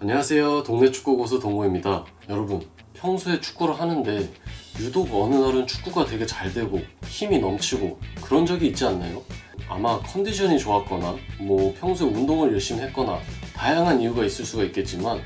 안녕하세요. 동네 축구 고수 동호입니다. 여러분, 평소에 축구를 하는데 유독 어느 날은 축구가 되게 잘 되고 힘이 넘치고 그런 적이 있지 않나요? 아마 컨디션이 좋았거나 평소에 운동을 열심히 했거나 다양한 이유가 있을 수가 있겠지만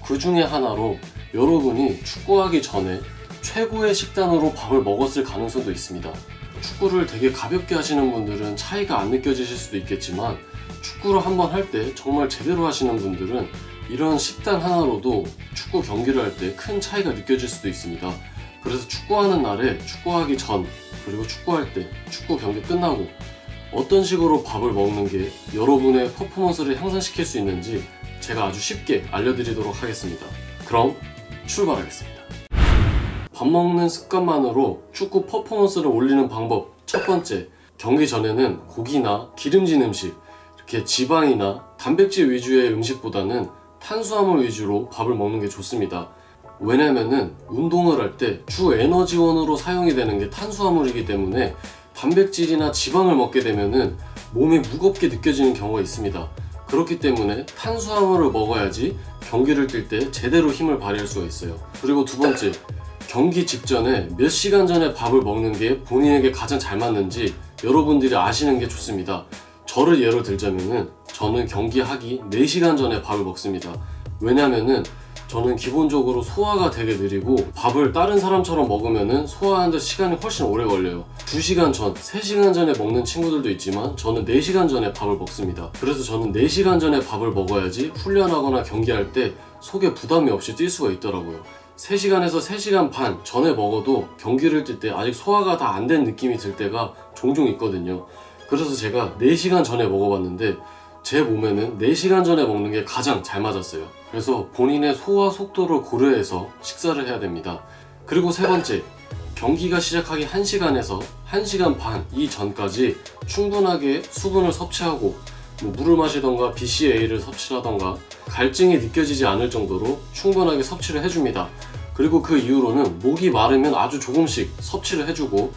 그 중에 하나로 여러분이 축구하기 전에 최고의 식단으로 밥을 먹었을 가능성도 있습니다. 축구를 되게 가볍게 하시는 분들은 차이가 안 느껴지실 수도 있겠지만 축구를 한번 할 때 정말 제대로 하시는 분들은 이런 식단 하나로도 축구 경기를 할 때 큰 차이가 느껴질 수도 있습니다. 그래서 축구하는 날에 축구하기 전 그리고 축구할 때 축구 경기 끝나고 어떤 식으로 밥을 먹는 게 여러분의 퍼포먼스를 향상시킬 수 있는지 제가 아주 쉽게 알려드리도록 하겠습니다. 그럼 출발하겠습니다. 밥 먹는 습관만으로 축구 퍼포먼스를 올리는 방법 첫 번째, 경기 전에는 고기나 기름진 음식, 이렇게 지방이나 단백질 위주의 음식보다는 탄수화물 위주로 밥을 먹는 게 좋습니다. 왜냐면은 운동을 할 때 주 에너지원으로 사용이 되는 게 탄수화물이기 때문에 단백질이나 지방을 먹게 되면은 몸이 무겁게 느껴지는 경우가 있습니다. 그렇기 때문에 탄수화물을 먹어야지 경기를 뛸 때 제대로 힘을 발휘할 수가 있어요. 그리고 두 번째, 경기 직전에 몇 시간 전에 밥을 먹는 게 본인에게 가장 잘 맞는지 여러분들이 아시는 게 좋습니다. 저를 예로 들자면은 저는 경기하기 4시간 전에 밥을 먹습니다. 왜냐면은 저는 기본적으로 소화가 되게 느리고 밥을 다른 사람처럼 먹으면은 소화하는데 시간이 훨씬 오래 걸려요. 2시간 전, 3시간 전에 먹는 친구들도 있지만 저는 4시간 전에 밥을 먹습니다. 그래서 저는 4시간 전에 밥을 먹어야지 훈련하거나 경기할 때 속에 부담이 없이 뛸 수가 있더라고요. 3시간에서 3시간 반 전에 먹어도 경기를 뛸 때 아직 소화가 다 안 된 느낌이 들 때가 종종 있거든요. 그래서 제가 4시간 전에 먹어봤는데 제 몸에는 4시간 전에 먹는 게 가장 잘 맞았어요. 그래서 본인의 소화 속도를 고려해서 식사를 해야 됩니다. 그리고 세 번째, 경기가 시작하기 1시간에서 1시간 반 이전까지 충분하게 수분을 섭취하고 물을 마시던가 BCAA를 섭취하던가 갈증이 느껴지지 않을 정도로 충분하게 섭취를 해줍니다. 그리고 그 이후로는 목이 마르면 아주 조금씩 섭취를 해주고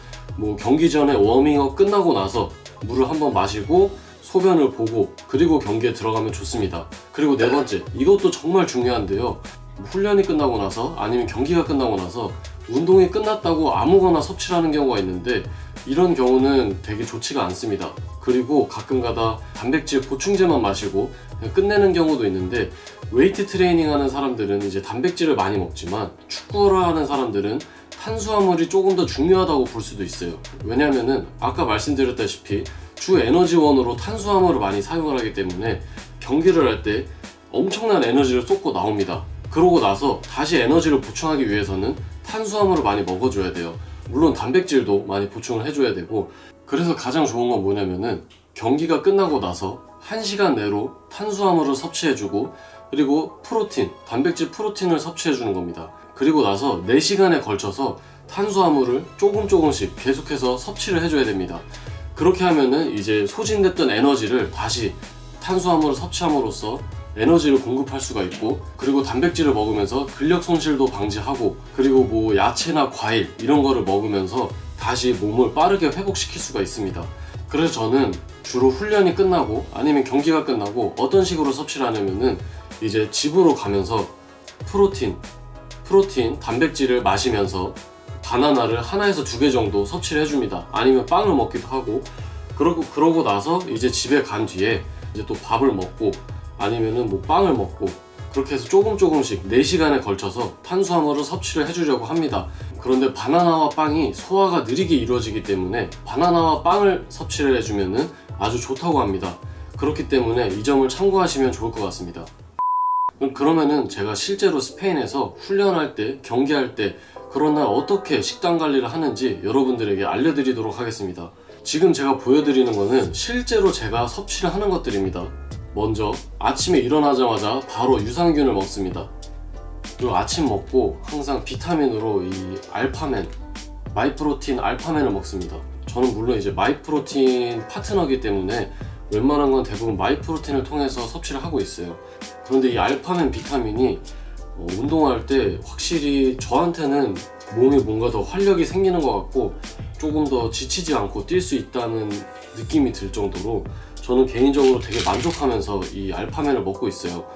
경기 전에 워밍업 끝나고 나서 물을 한번 마시고 소변을 보고 그리고 경기에 들어가면 좋습니다. 그리고 네 번째, 이것도 정말 중요한데요. 훈련이 끝나고 나서 아니면 경기가 끝나고 나서 운동이 끝났다고 아무거나 섭취를 하는 경우가 있는데 이런 경우는 되게 좋지가 않습니다. 그리고 가끔가다 단백질 보충제만 마시고 그냥 끝내는 경우도 있는데 웨이트 트레이닝 하는 사람들은 이제 단백질을 많이 먹지만 축구를 하는 사람들은 탄수화물이 조금 더 중요하다고 볼 수도 있어요. 왜냐면은 아까 말씀드렸다시피 주 에너지원으로 탄수화물을 많이 사용을 하기 때문에 경기를 할 때 엄청난 에너지를 쏟고 나옵니다. 그러고 나서 다시 에너지를 보충하기 위해서는 탄수화물을 많이 먹어줘야 돼요. 물론 단백질도 많이 보충을 해줘야 되고, 그래서 가장 좋은 건 뭐냐면은 경기가 끝나고 나서 1시간 내로 탄수화물을 섭취해주고 그리고 프로틴, 단백질 프로틴을 섭취해주는 겁니다. 그리고 나서 4시간에 걸쳐서 탄수화물을 조금씩 계속해서 섭취를 해줘야 됩니다. 그렇게 하면은 이제 소진됐던 에너지를 다시 탄수화물을 섭취함으로써 에너지를 공급할 수가 있고, 그리고 단백질을 먹으면서 근력 손실도 방지하고, 그리고 야채나 과일 이런 거를 먹으면서 다시 몸을 빠르게 회복시킬 수가 있습니다. 그래서 저는 주로 훈련이 끝나고 아니면 경기가 끝나고 어떤 식으로 섭취를 하냐면은 이제 집으로 가면서 프로틴, 단백질을 마시면서 바나나를 하나에서 2개 정도 섭취를 해줍니다. 아니면 빵을 먹기도 하고, 그러고 나서 이제 집에 간 뒤에 이제 또 밥을 먹고 아니면은 빵을 먹고, 그렇게 해서 조금씩 4시간에 걸쳐서 탄수화물을 섭취를 해주려고 합니다. 그런데 바나나와 빵이 소화가 느리게 이루어지기 때문에 바나나와 빵을 섭취를 해주면은 아주 좋다고 합니다. 그렇기 때문에 이 점을 참고하시면 좋을 것 같습니다. 그러면은 제가 실제로 스페인에서 훈련할 때, 경기할 때 그런 날 어떻게 식단 관리를 하는지 여러분들에게 알려드리도록 하겠습니다. 지금 제가 보여드리는 거는 실제로 제가 섭취를 하는 것들입니다. 먼저 아침에 일어나자마자 바로 유산균을 먹습니다. 그리고 아침 먹고 항상 비타민으로 이 알파멘, 마이프로틴 알파멘을 먹습니다. 저는 물론 이제 마이프로틴 파트너이기 때문에 웬만한 건 대부분 마이프로틴을 통해서 섭취를 하고 있어요. 그런데 이 알파멘 비타민이 운동할 때 확실히 저한테는 몸에 뭔가 더 활력이 생기는 것 같고 조금 더 지치지 않고 뛸 수 있다는 느낌이 들 정도로 저는 개인적으로 되게 만족하면서 이 알파맨을 먹고 있어요.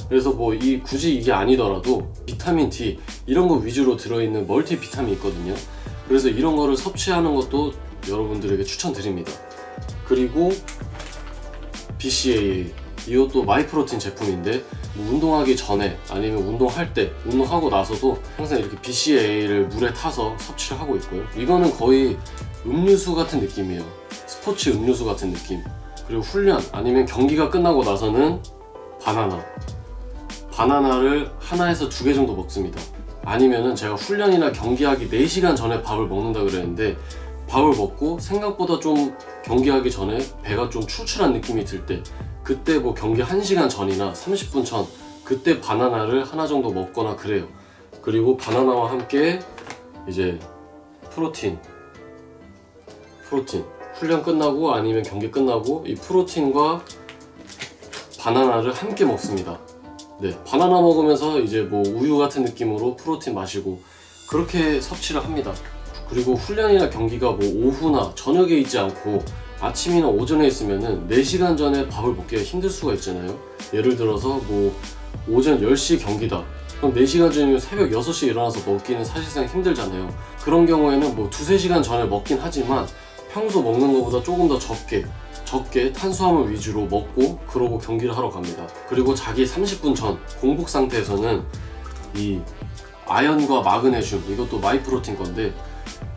그래서 뭐 굳이 이게 아니더라도 비타민 D 이런 거 위주로 들어있는 멀티 비타민이 있거든요. 그래서 이런 거를 섭취하는 것도 여러분들에게 추천드립니다. 그리고 BCAA, 이것도 마이프로틴 제품인데 뭐 운동하기 전에 아니면 운동할 때, 운동하고 나서도 항상 이렇게 BCAA를 물에 타서 섭취를 하고 있고요. 이거는 거의 음료수 같은 느낌이에요. 스포츠 음료수 같은 느낌. 그리고 훈련 아니면 경기가 끝나고 나서는 바나나를 하나에서 2개 정도 먹습니다. 아니면은 제가 훈련이나 경기하기 4시간 전에 밥을 먹는다 그랬는데, 밥을 먹고 생각보다 좀 경기하기 전에 배가 좀 출출한 느낌이 들 때, 그때 뭐 경기 1시간 전이나 30분 전, 그때 바나나를 하나 정도 먹거나 그래요. 그리고 바나나와 함께 이제 프로틴 훈련 끝나고 아니면 경기 끝나고 이 프로틴과 바나나를 함께 먹습니다. 네, 바나나 먹으면서 이제 뭐 우유 같은 느낌으로 프로틴 마시고 그렇게 섭취를 합니다. 그리고 훈련이나 경기가 뭐 오후나 저녁에 있지 않고 아침이나 오전에 있으면은 4시간 전에 밥을 먹기가 힘들 수가 있잖아요. 예를 들어서 뭐 오전 10시 경기다. 그럼 4시간 전이면 새벽 6시에 일어나서 먹기는 사실상 힘들잖아요. 그런 경우에는 뭐 2-3시간 전에 먹긴 하지만 평소 먹는 것보다 조금 더 적게 탄수화물 위주로 먹고 그러고 경기를 하러 갑니다. 그리고 자기 30분 전 공복 상태에서는 이 아연과 마그네슘, 이것도 마이프로틴 건데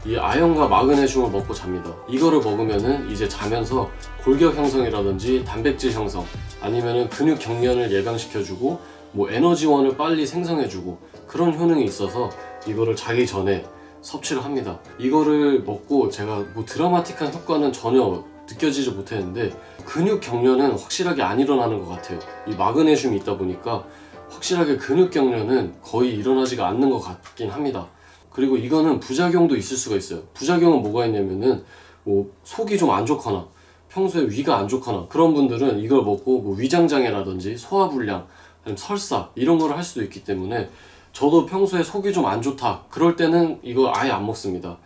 이 아연과 마그네슘을 먹고 잡니다. 이거를 먹으면은 이제 자면서 골격 형성이라든지 단백질 형성 아니면은 근육 경련을 예방시켜주고 뭐 에너지원을 빨리 생성해주고 그런 효능이 있어서 이거를 자기 전에 섭취를 합니다. 이거를 먹고 제가 뭐 드라마틱한 효과는 전혀 느껴지지 못했는데 근육 경련은 확실하게 안 일어나는 것 같아요. 이 마그네슘이 있다 보니까 확실하게 근육 경련은 거의 일어나지가 않는 것 같긴 합니다. 그리고 이거는 부작용도 있을 수가 있어요. 부작용은 뭐가 있냐면은 뭐 속이 좀 안 좋거나 평소에 위가 안 좋거나 그런 분들은 이걸 먹고 뭐 위장장애라든지 소화불량 아니면 설사 이런 거를 할 수도 있기 때문에 저도 평소에 속이 좀 안 좋다 그럴 때는 이거 아예 안 먹습니다.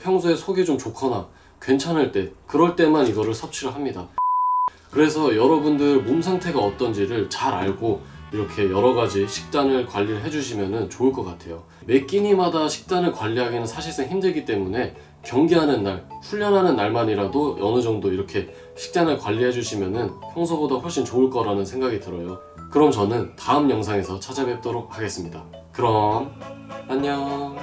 평소에 속이 좀 좋거나 괜찮을 때 그럴 때만 이거를 섭취를 합니다. 그래서 여러분들 몸 상태가 어떤지를 잘 알고 이렇게 여러가지 식단을 관리를 해주시면 좋을 것 같아요. 매 끼니마다 식단을 관리하기는 사실상 힘들기 때문에 경기하는 날, 훈련하는 날만이라도 어느 정도 이렇게 식단을 관리해 주시면 평소보다 훨씬 좋을 거라는 생각이 들어요. 그럼 저는 다음 영상에서 찾아뵙도록 하겠습니다. 그럼 안녕.